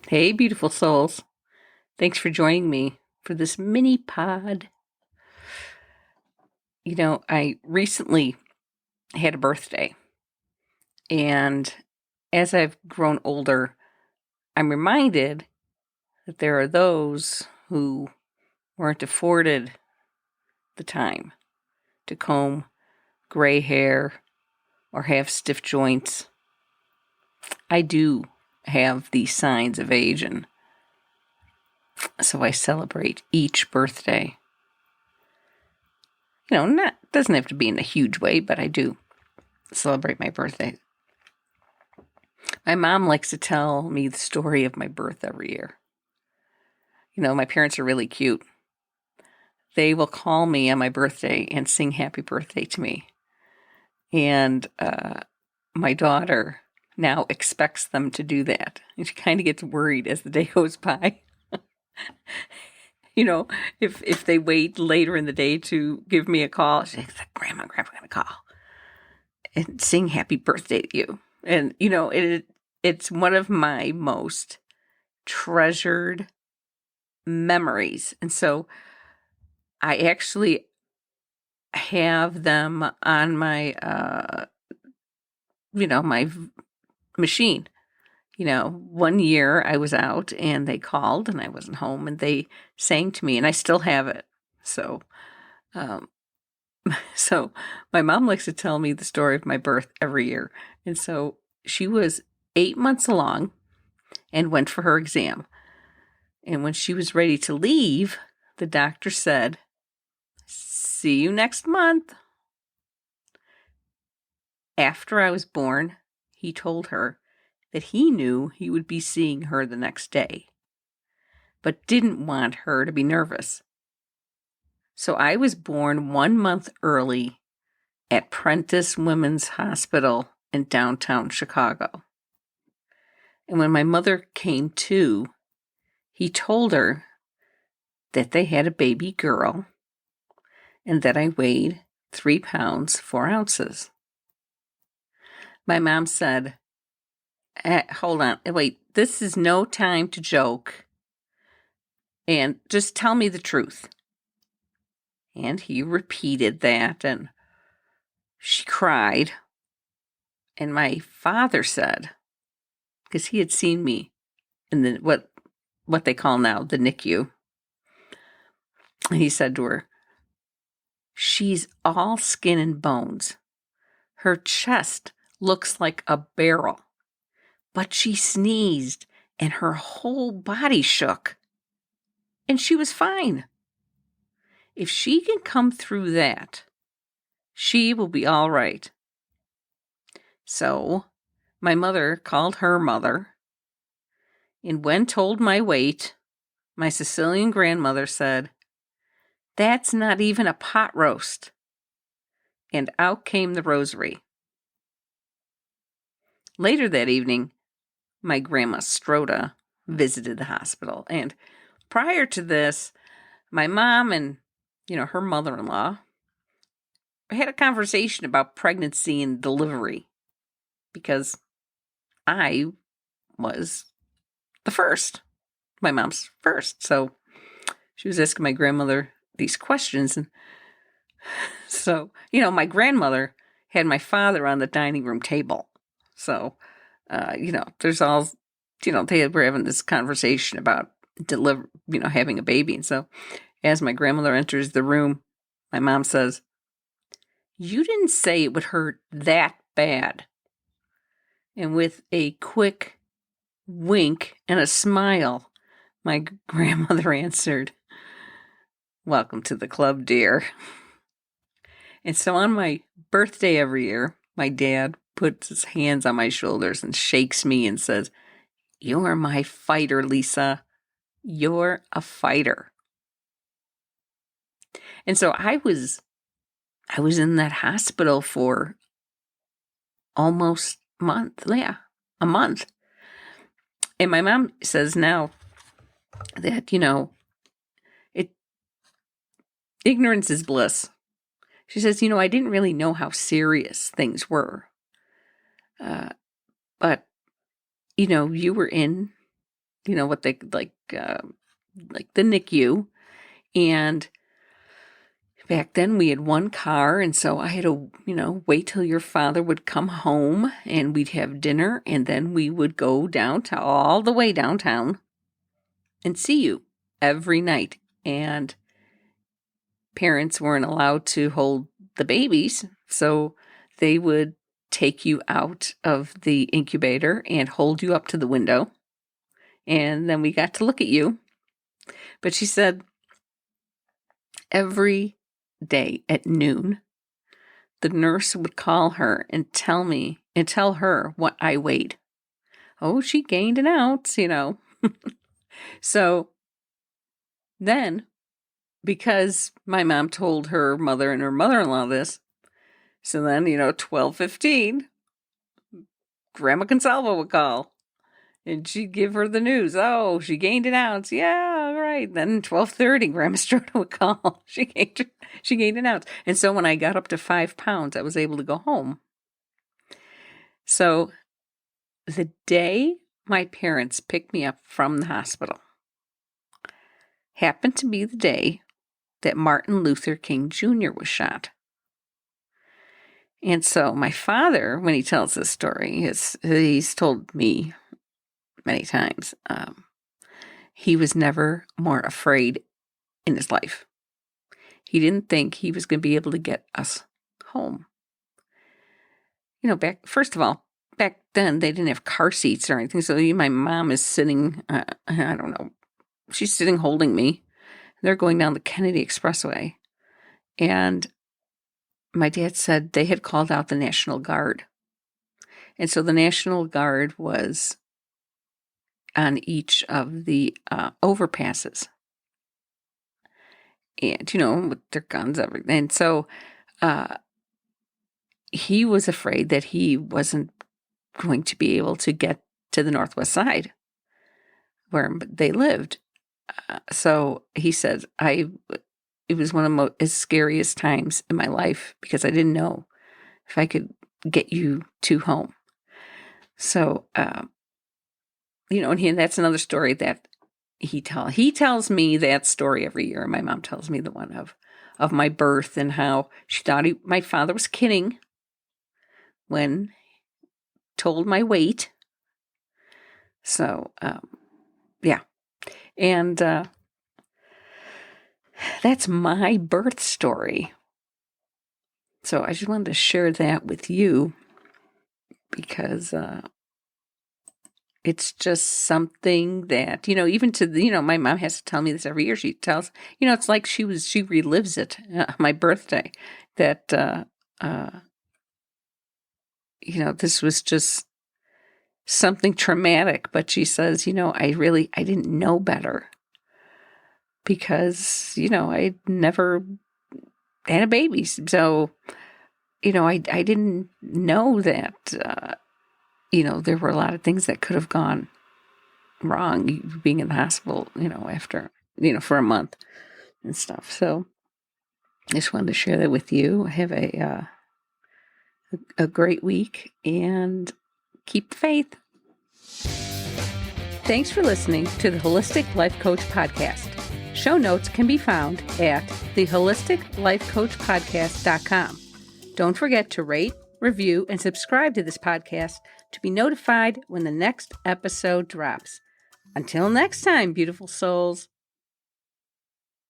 Hey, beautiful souls. Thanks for joining me for this mini pod. I recently had a birthday, and as I've grown older, I'm reminded that there are those who weren't afforded the time to comb gray hair or have stiff joints. I do have these signs of age, and so I celebrate each birthday. Doesn't have to be in a huge way, but I do celebrate my birthday. My mom likes to tell me the story of my birth every year. My parents are really cute. They will call me on my birthday and sing happy birthday to me. And my daughter now expects them to do that. And she kind of gets worried as the day goes by. If they wait later in the day to give me a call, she's like, Grandma, going to call and sing happy birthday to you. And, it's one of my most treasured memories. And so I actually have them on my, my machine. One year I was out and they called and I wasn't home and they sang to me and I still have it. So, so my mom likes to tell me the story of my birth every year. And so she was 8 months along and went for her exam. And when she was ready to leave, the doctor said, "See you next month." After I was born, he told her that he knew he would be seeing her the next day, but didn't want her to be nervous. So I was born 1 month early at Prentice Women's Hospital in downtown Chicago. And when my mother came to, he told her that they had a baby girl and that I weighed 3 pounds, 4 ounces. My mom said, hold on, wait, this is no time to joke. And just tell me the truth. And he repeated that, and she cried. And my father said, because he had seen me in the what they call now the NICU, and he said to her, "She's all skin and bones. Her chest looks like a barrel, but she sneezed and her whole body shook. And she was fine. If she can come through that, she will be all right." So my mother called her mother, and when told my weight, my Sicilian grandmother said, "That's not even a pot roast." And out came the rosary. Later that evening, my grandma Stroda visited the hospital. And prior to this, my mom and, her mother-in-law had a conversation about pregnancy and delivery because I was the first, my mom's first. So she was asking my grandmother these questions. And so, my grandmother had my father on the dining room table. So, there's all, they were having this conversation about having a baby. And so as my grandmother enters the room, my mom says, "You didn't say it would hurt that bad." And with a quick wink and a smile, my grandmother answered, "Welcome to the club, dear." And so on my birthday every year, my dad puts his hands on my shoulders and shakes me and says, "You're my fighter, Lisa. You're a fighter." And so I was in that hospital for almost a month. Yeah, a month. And my mom says now that, ignorance is bliss. She says, I didn't really know how serious things were. But, you were in, what they like the NICU. And back then we had one car. And so I had to, wait till your father would come home and we'd have dinner. And then we would go downtown, all the way downtown, and see you every night. And parents weren't allowed to hold the babies. So they would take you out of the incubator and hold you up to the window. And then we got to look at you. But she said every day at noon, the nurse would call her and tell her what I weighed. Oh, she gained an ounce, So then, because my mom told her mother and her mother-in-law this, so then, 12:15, Grandma Consalvo would call. And she'd give her the news. Oh, she gained an ounce. Yeah, right. Then 12:30, Grandma Stroda would call. She gained an ounce. And so when I got up to 5 pounds, I was able to go home. So the day my parents picked me up from the hospital happened to be the day that Martin Luther King Jr. was shot. And so my father, when he tells this story, he's told me many times, he was never more afraid in his life. He didn't think he was going to be able to get us home. First of all, back then they didn't have car seats or anything. So my mom is sitting, I don't know, she's sitting holding me. They're going down the Kennedy Expressway. And my dad said they had called out the National Guard. And so the National Guard was on each of the overpasses. And, with their guns, everything. And so he was afraid that he wasn't going to be able to get to the Northwest Side where they lived. So he said, it was one of the scariest times in my life because I didn't know if I could get you to home. So, and that's another story that he tells me that story every year. My mom tells me the one of my birth and how she thought my father was kidding when told my weight. So, yeah. And that's my birth story. So I just wanted to share that with you because it's just something that, even to, my mom has to tell me this every year. She tells, it's like she relives it, my birthday, that, this was just something traumatic. But she says, I didn't know better because, I never had a baby. So, I didn't know that, there were a lot of things that could have gone wrong being in the hospital, after, for a month and stuff. So I just wanted to share that with you. Have a great week and keep the faith. Thanks for listening to the Holistic Life Coach Podcast. Show notes can be found at theholisticlifecoachpodcast.com. Don't forget to rate, review, and subscribe to this podcast to be notified when the next episode drops. Until next time, beautiful souls.